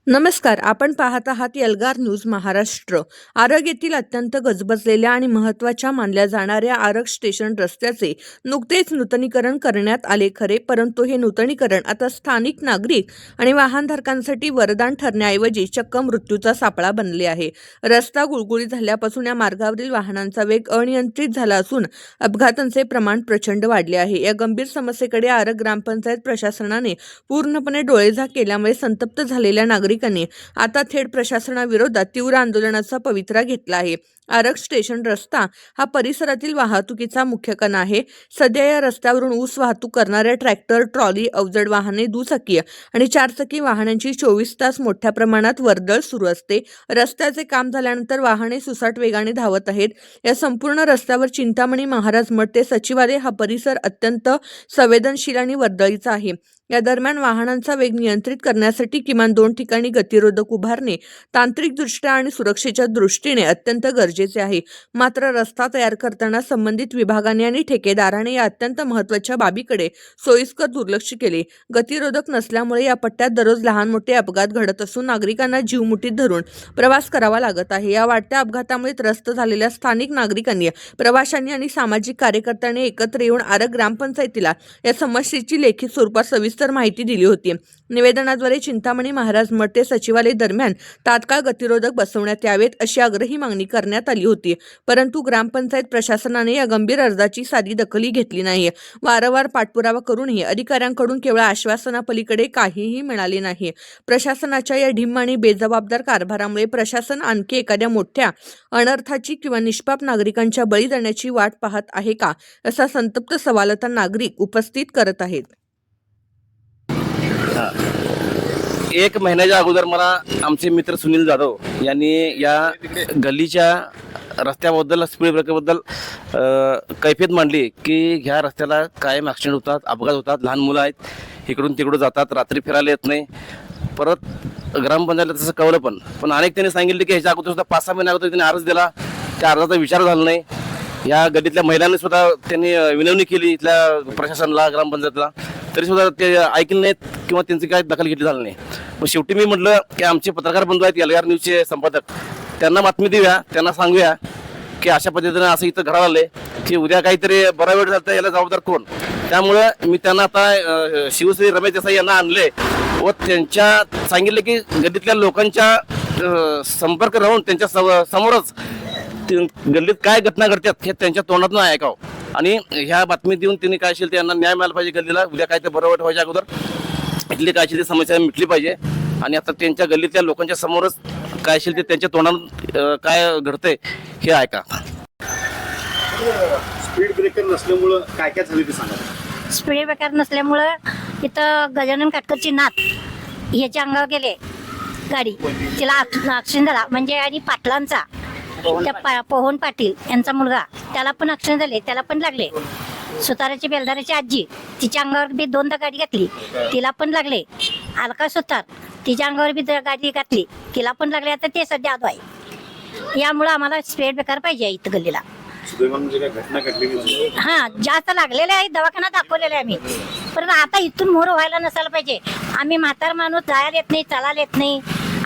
नमस्कार, आपण पाहत आहात एल्गार न्यूज महाराष्ट्र। आरग येथील अत्यंत गजबजलेल्या आणि महत्त्वाच्या मानल्या जाणाऱ्या आरग स्टेशन रस्त्याचे नुकतेच नूतनीकरण करण्यात आले खरे, परंतु हे नूतनीकरण आता स्थानिक नागरिक आणि वाहनधारकांसाठी वरदान ठरण्याऐवजी चक्क मृत्यूचा सापळा बनले आहे। रस्ता गुळगुळीत झाल्यापासून या मार्गावरील वाहनांचा वेग अनियंत्रित झाला असून अपघातांचे प्रमाण प्रचंड वाढले आहे। या गंभीर समस्येकडे आरग ग्रामपंचायत प्रशासनाने पूर्णपणे डोळेझाक केल्यामुळे संतप्त झालेल्या नागरिकांनी आता थेट प्रशासनाविरोधात तीव्र आंदोलनाचा पवित्रा घेतला आहे। आरग स्टेशन रस्ता हा परिसरातील वाहतुकीचा मुख्य कणा आहे। सध्या या रस्त्यावरून ऊस वाहतूक करणाऱ्या ट्रॅक्टर, ट्रॉली, अवजड वाहने, दुचाकी आणि चारचाकी वाहनांची 24 तास मोठ्या प्रमाणात वर्दळ सुरू असते। रस्त्याचे काम झाल्यानंतर वाहने सुसाट वेगाने धावत आहेत। या संपूर्ण रस्त्यावर चिंतामणी महाराज मठ ते सचिवालय हा परिसर अत्यंत संवेदनशील आणि वर्दळीचा आहे। या दरम्यान वाहनांचा वेग नियंत्रित करण्यासाठी किमान 2 ठिकाणी गतिरोधक उभारणे तांत्रिकदृष्ट्या आणि सुरक्षेच्या दृष्टीने अत्यंत गरजेचे आहे। मात्र रस्ता तयार करताना संबंधित विभागाने आणि ठेकेदाराने या अत्यंत महत्त्वाच्या बाबीकडे सोयीस्कर दुर्लक्ष केले। गतिरोधक नसल्यामुळे या पट्ट्यात दररोज लहान मोठे अपघात घडत असून नागरिकांना जीव मुठीत धरून प्रवास करावा लागत आहे। या वाढत्या अपघातामुळे त्रस्त झालेल्या स्थानिक नागरिकांनी, प्रवाशांनी आणि सामाजिक कार्यकर्त्यांनी एकत्र येऊन आरग ग्रामपंचायतीला या समस्येची लेखी स्वरूपात सविस्तर माहिती दिली होती। निवेदनाद्वारे चिंतामणी महाराज मठ ते सचिवालय दरम्यान तात्काळ गतिरोधक बसवण्यात यावेत अशी आग्रही मागणी करण्यात आली होती, परंतु ग्रामपंचायत प्रशासनाने या गंभीर अर्जाची साधी दखल घेतली नाही। वारंवार पाठपुरावा करूनही अधिकाऱ्यांकडून केवळ आश्वासनापलीकडे काहीही मिळाले नाही। प्रशासनाच्या या ढिम्म आणि बेजबाबदार कारभारामुळे प्रशासन आणखी एखाद्या मोठ्या अनर्थाची किंवा निष्पाप नागरिकांच्या बळी जाण्याची वाट पाहत आहे का, असा संतप्त सवाल आता नागरिक उपस्थित करत आहेत। एक महिन्याच्या अगोदर मला आमचे मित्र सुनील जाधव यांनी या गल्लीच्या रस्त्याबद्दल, स्पीड ब्रेकरबद्दल कैफियत मांडली की ह्या रस्त्याला कायम ॲक्सिडेंट होतात, अपघात होतात, लहान मुलं आहेत इकडून तिकडून जातात, रात्री फिरायला येत नाही। परत ग्रामपंचायतला तसं कळलं पण अनेक त्यांनी सांगितले की ह्याच्या अगोदर सुद्धा 5-6 महिन्या अगोदर त्यांनी अर्ज दिला, त्या अर्जाचा विचार झाला नाही। या गल्लीतल्या महिलांनी सुद्धा त्यांनी विनवणी केली इथल्या प्रशासनाला, ग्रामपंचायतला, तरी सुद्धा ते ऐकले नाहीत किंवा त्यांची काय दखल घेतली झाली नाही। मग शेवटी मी म्हटलं की आमचे पत्रकार बंधू आहेत, एल्गार न्यूजचे संपादक, त्यांना बातमी देऊया, त्यांना सांगूया की अशा पद्धतीनं असं इथं घडायला आलंय की उद्या काहीतरी बरा वेळ झाला तर याला जबाबदार कोण। त्यामुळं मी त्यांना आता शिवश्री रमेश देसाई यांना आणले व त्यांच्या सांगितले की गल्लीतल्या लोकांच्या संपर्क राहून त्यांच्या समोरच गल्लीत काय घटना घडतात हे त्यांच्या तोंडातून ऐकावं आणि ह्या बातमी देऊन त्यांनी काय असेल त्यांना न्याय मिळाला पाहिजे। गल्लीला उद्या काय ते बरं वाईट व्हायच्या अगोदर इथली काय असेल ती समस्या मिटली पाहिजे आणि आता त्यांच्या गल्लीतल्या लोकांच्या समोरच काय असेल ते त्यांच्या तोंडातून काय घडतंय हे ऐका। स्पीड ब्रेकर नसल्यामुळं काय काय झालं ते सांगा। स्पीड ब्रेकर नसल्यामुळं इथं गजानन काटकरची नात ह्याच्या अंगावर गेले गाडी, तिला ॲक्सिडेंट झाला म्हणजे आणि पाटलांचा त्या पोहन पाटील यांचा मुलगा, त्याला पण ॲक्सिडेंट झाले, त्याला पण लागले। सुताराची बेलदाराची आजी, तिच्या अंगावर बी 2दा गाडी घातली, तिला पण लागले। अलका सुतार, तिच्या अंगावर बी गाडी घातली, तिला पण लागले। आता ते सध्या आदो आहे। यामुळं आम्हाला स्पीड ब्रेकर पाहिजे इथं गल्लीला। घटना घडली हा, जास्त लागलेले आहे, दवाखाना दाखवलेला आहे आम्ही, पण आता इथून मोर व्हायला नसायला पाहिजे। आम्ही म्हातार माणूस, जायला येत नाही, चालायला येत नाही,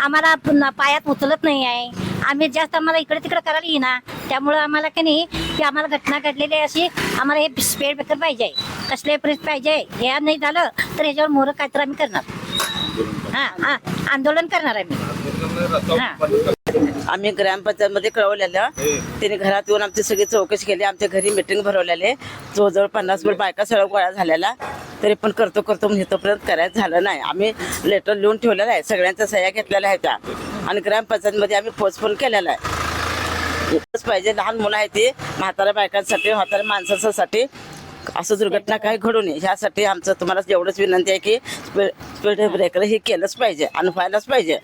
आम्हाला पायात उचलत नाही आहे, आम्ही जास्त आम्हाला इकडे तिकडे करायला येईना। त्यामुळं आम्हाला की नाही की आम्हाला घटना घडलेली आहे अशी, आम्हाला हे स्पीड ब्रेकर पाहिजे, कसले परिस्थिती पाहिजे। हे नाही झालं तर ह्याच्यावर मोर काय तर आम्ही करणार, हां आंदोलन करणार आम्ही। आम्ही ग्रामपंचायतमध्ये कळवलेलं, त्यांनी घरात येऊन आमची सगळी चौकशी केली, आमच्या घरी मीटिंग भरवलेले, जवळजवळ 50 बायका सगळं गोळा झालेला, तरी पण करतो म्हणून इथंपर्यंत करायचं झालं नाही। आम्ही लेटर लिहून ठेवलेलं आहे, सगळ्यांच्या सह्या घेतलेल्या आहेत त्या, आणि ग्रामपंचायतमध्ये आम्ही पोस्टपोन केलेला आहे। पाहिजे लहान मुलं आहे ती, म्हाताऱ्या बायकांसाठी, म्हाताऱ्या माणसांसाठी असं दुर्घटना काही घडू नये ह्यासाठी आमचं तुम्हाला एवढंच विनंती आहे की स्पीड ब्रेकर हे केलंच पाहिजे आणि व्हायलाच पाहिजे।